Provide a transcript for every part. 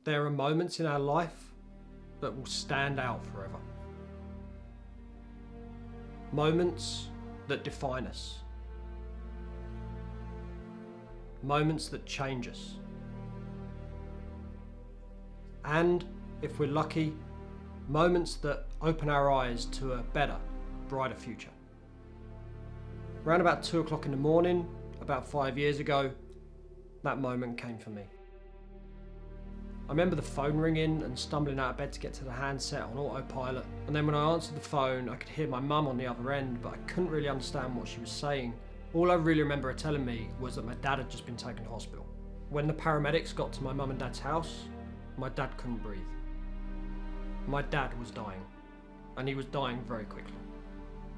There are moments in our life that will stand out forever. Moments that define us. Moments that change us. And, if we're lucky, moments that open our eyes to a better, brighter future. Around about 2 o'clock in the morning, about 5 years ago, that moment came for me. I remember the phone ringing and stumbling out of bed to get to the handset on autopilot, and then when I answered the phone I could hear my mum on the other end, but I couldn't really understand what she was saying. All I really remember her telling me was that my dad had just been taken to hospital. When the paramedics got to my mum and dad's house, my dad couldn't breathe. My dad was dying, and he was dying very quickly.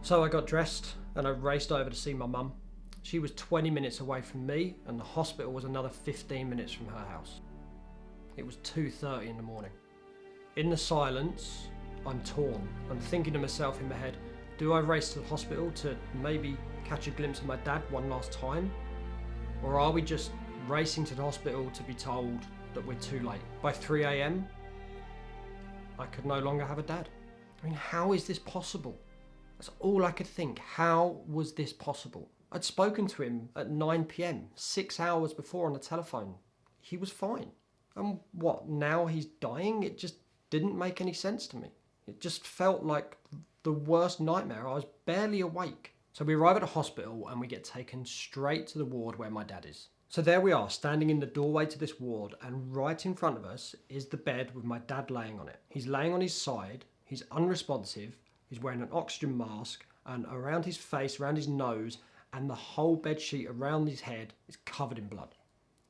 So I got dressed and I raced over to see my mum. She was 20 minutes away from me and the hospital was another 15 minutes from her house. It was 2:30 in the morning. In the silence, I'm torn. I'm thinking to myself in my head, do I race to the hospital to maybe catch a glimpse of my dad one last time? Or are we just racing to the hospital to be told that we're too late? By 3 a.m, I could no longer have a dad. I mean, how is this possible? That's all I could think. How was this possible? I'd spoken to him at 9 p.m, 6 hours before on the telephone. He was fine. And what, now he's dying? It just didn't make any sense to me. It just felt like the worst nightmare. I was barely awake. So we arrive at a hospital and we get taken straight to the ward where my dad is. So there we are, standing in the doorway to this ward, and right in front of us is the bed with my dad laying on it. He's laying on his side, he's unresponsive, he's wearing an oxygen mask, and around his face, around his nose, and the whole bed sheet around his head is covered in blood.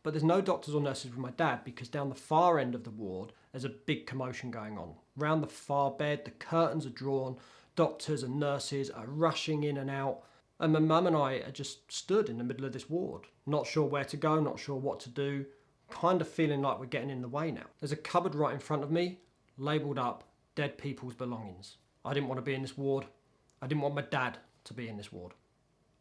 But there's no doctors or nurses with my dad because down the far end of the ward there's a big commotion going on. Round the far bed the curtains are drawn, doctors and nurses are rushing in and out, and my mum and I are just stood in the middle of this ward, not sure where to go, not sure what to do, kind of feeling like we're getting in the way now. There's a cupboard right in front of me, labelled up dead people's belongings. I didn't want to be in this ward. I didn't want my dad to be in this ward.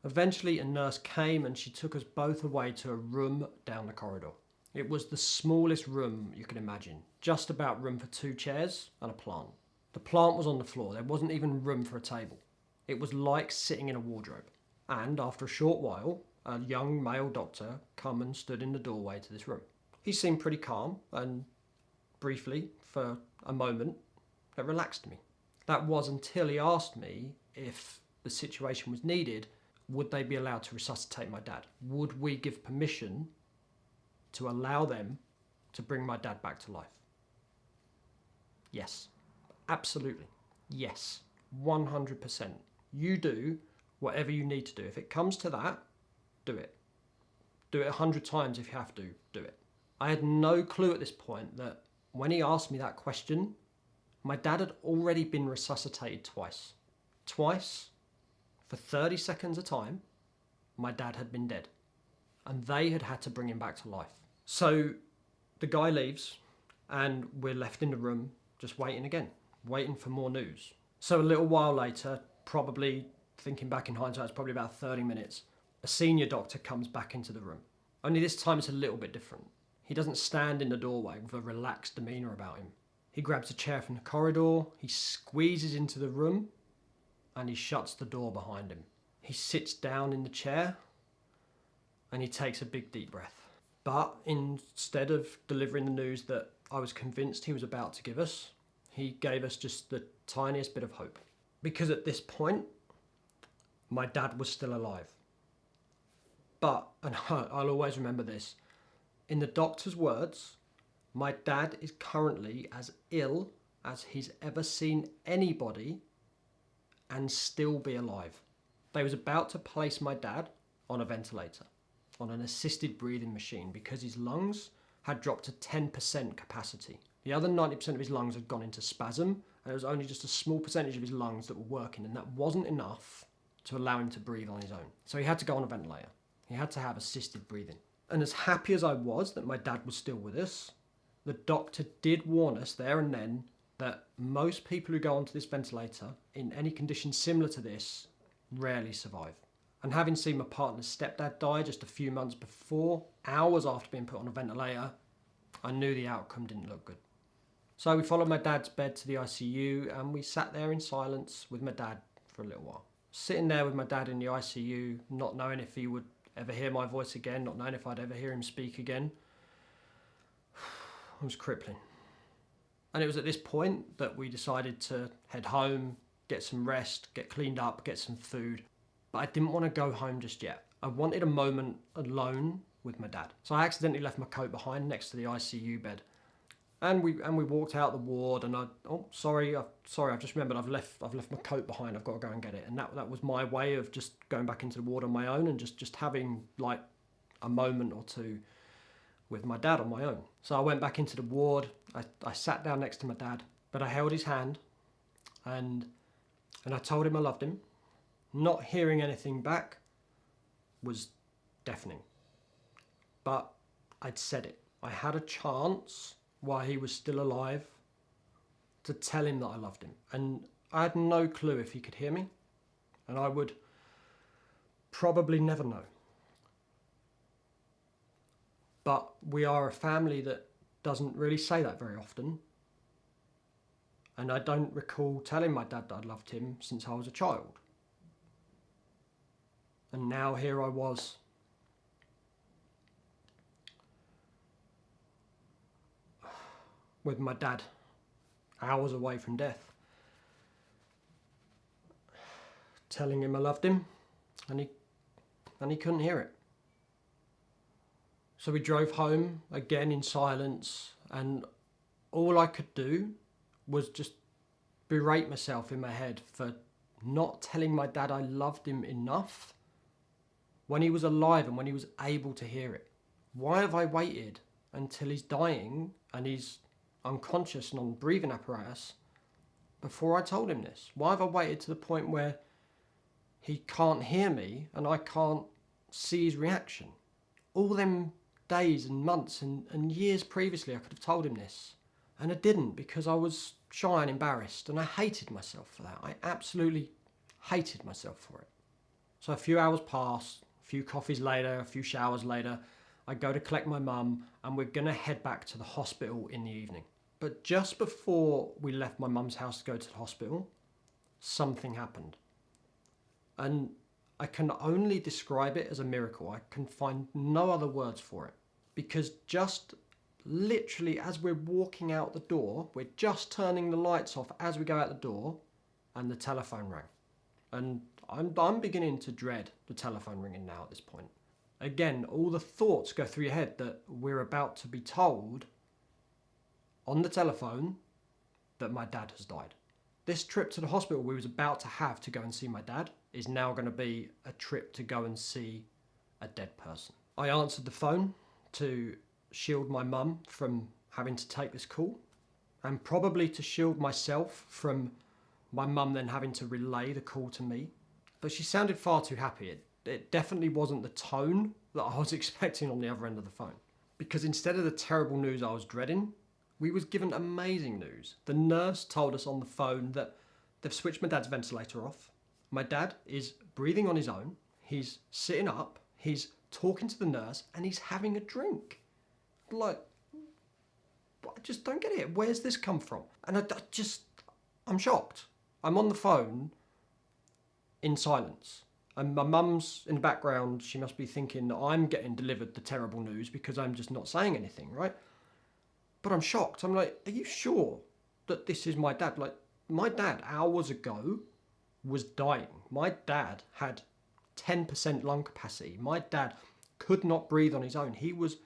Eventually a nurse came and she took us both away to a room down the corridor. It was the smallest room you can imagine, just about room for 2 chairs and a plant. The plant was on the floor, there wasn't even room for a table. It was like sitting in a wardrobe. And after a short while, a young male doctor come and stood in the doorway to this room. He seemed pretty calm and briefly, for a moment, it relaxed me. That was until he asked me if the situation was needed, would they be allowed to resuscitate my dad? Would we give permission to allow them to bring my dad back to life? Yes, absolutely. Yes, 100%. You do whatever you need to do. If it comes to that, do it. Do it 100 times if you have to, do it. I had no clue at this point that when he asked me that question, my dad had already been resuscitated twice. Twice, for 30 seconds a time, my dad had been dead. And they had had to bring him back to life. So the guy leaves and we're left in the room just waiting again, waiting for more news. So a little while later, probably thinking back in hindsight, it's probably about 30 minutes, a senior doctor comes back into the room. Only this time it's a little bit different. He doesn't stand in the doorway with a relaxed demeanour about him. He grabs a chair from the corridor, he squeezes into the room, and he shuts the door behind him. He sits down in the chair, and he takes a big deep breath. But instead of delivering the news that I was convinced he was about to give us, he gave us just the tiniest bit of hope. Because at this point, my dad was still alive. But, and I'll always remember this, in the doctor's words, my dad is currently as ill as he's ever seen anybody and still be alive. They was about to place my dad on a ventilator, on an assisted breathing machine, because his lungs had dropped to 10% capacity. The other 90% of his lungs had gone into spasm, and it was only just a small percentage of his lungs that were working, and that wasn't enough to allow him to breathe on his own. So he had to go on a ventilator. He had to have assisted breathing. And as happy as I was that my dad was still with us, the doctor did warn us there and then that most people who go onto this ventilator in any condition similar to this rarely survive. And having seen my partner's stepdad die just a few months before, hours after being put on a ventilator, I knew the outcome didn't look good. So we followed my dad's bed to the ICU and we sat there in silence with my dad for a little while. Sitting there with my dad in the ICU, not knowing if he would ever hear my voice again, not knowing if I'd ever hear him speak again, it was crippling. And it was at this point that we decided to head home, get some rest, get cleaned up, get some food. But I didn't want to go home just yet. I wanted a moment alone with my dad. So I accidentally left my coat behind next to the ICU bed. And we walked out the ward and sorry, I've just remembered I've left my coat behind, I've got to go and get it. And that was my way of just going back into the ward on my own and just having like a moment or two with my dad on my own. So I went back into the ward, I sat down next to my dad, but I held his hand and I told him I loved him. Not hearing anything back was deafening. But I'd said it. I had a chance while he was still alive to tell him that I loved him. And I had no clue if he could hear me. And I would probably never know. But we are a family that doesn't really say that very often. And I don't recall telling my dad that I loved him since I was a child. And now here I was, with my dad, hours away from death, telling him I loved him, and he couldn't hear it. So we drove home again in silence, and all I could do was just berate myself in my head for not telling my dad I loved him enough when he was alive and when he was able to hear it. Why have I waited until he's dying and he's unconscious and on breathing apparatus before I told him this? Why have I waited to the point where he can't hear me and I can't see his reaction? All them days and months and years previously I could have told him this, and I didn't because I was shy and embarrassed, and I hated myself for that. I absolutely hated myself for it. So a few hours pass, a few coffees later, a few showers later, I go to collect my mum and we're going to head back to the hospital in the evening. But just before we left my mum's house to go to the hospital, something happened. And I can only describe it as a miracle. I can find no other words for it. Because just literally as we're walking out the door, we're just turning the lights off as we go out the door, and the telephone rang. And I'm beginning to dread the telephone ringing now at this point. Again, all the thoughts go through your head that we're about to be told on the telephone that my dad has died. This trip to the hospital we was about to have to go and see my dad is now going to be a trip to go and see a dead person. I answered the phone to shield my mum from having to take this call, and probably to shield myself from my mum then having to relay the call to me. But she sounded far too happy. It definitely wasn't the tone that I was expecting on the other end of the phone. Because instead of the terrible news I was dreading, we was given amazing news. The nurse told us on the phone that they've switched my dad's ventilator off. My dad is breathing on his own. He's sitting up. He's talking to the nurse and he's having a drink. Like, I just don't get it. Where's this come from? And I'm shocked. I'm on the phone in silence. And my mum's in the background. She must be thinking that I'm getting delivered the terrible news because I'm just not saying anything, right? But I'm shocked. I'm like, are you sure that this is my dad? Like, my dad hours ago was dying. My dad had 10% lung capacity. My dad could not breathe on his own. He was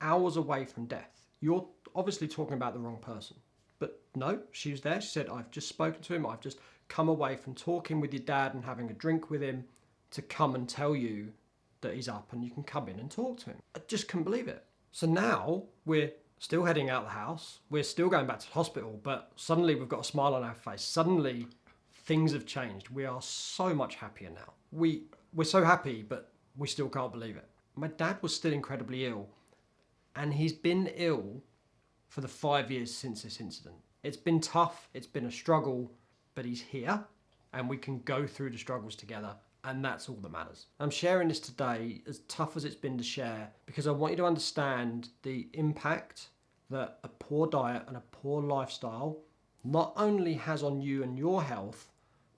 hours away from death. You're obviously talking about the wrong person. But no, she was there. She said, I've just spoken to him. I've just come away from talking with your dad and having a drink with him to come and tell you that he's up and you can come in and talk to him. I just couldn't believe it. So now we're still heading out the house. We're still going back to the hospital, but suddenly we've got a smile on our face. Suddenly things have changed. We are so much happier now. We're so happy, but we still can't believe it. My dad was still incredibly ill, and he's been ill for the 5 years since this incident. It's been tough, it's been a struggle, but he's here, and we can go through the struggles together, and that's all that matters. I'm sharing this today, as tough as it's been to share, because I want you to understand the impact that a poor diet and a poor lifestyle not only has on you and your health,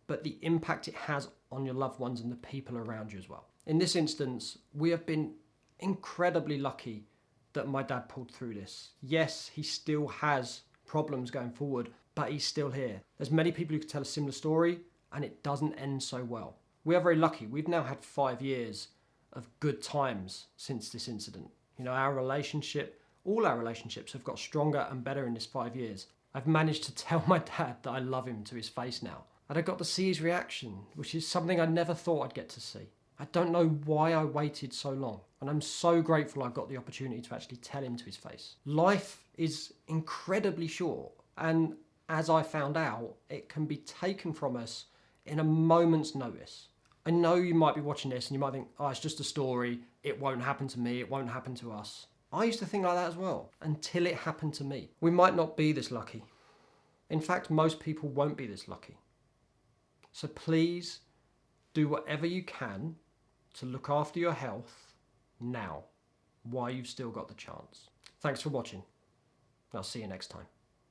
but the impact it has on your loved ones and the people around you as well. In this instance, we have been incredibly lucky that my dad pulled through this. Yes, he still has problems going forward, but he's still here. There's many people who could tell a similar story and it doesn't end so well. We are very lucky. We've now had 5 years of good times since this incident. You know, our relationship, all our relationships have got stronger and better in this 5 years. I've managed to tell my dad that I love him to his face now. And I got to see his reaction, which is something I never thought I'd get to see. I don't know why I waited so long. And I'm so grateful I got the opportunity to actually tell him to his face. Life is incredibly short. And as I found out, it can be taken from us in a moment's notice. I know you might be watching this and you might think, oh, it's just a story. It won't happen to me. It won't happen to us. I used to think like that as well, until it happened to me. We might not be this lucky. In fact, most people won't be this lucky. So please do whatever you can to look after your health now, while you've still got the chance. Thanks for watching. I'll see you next time.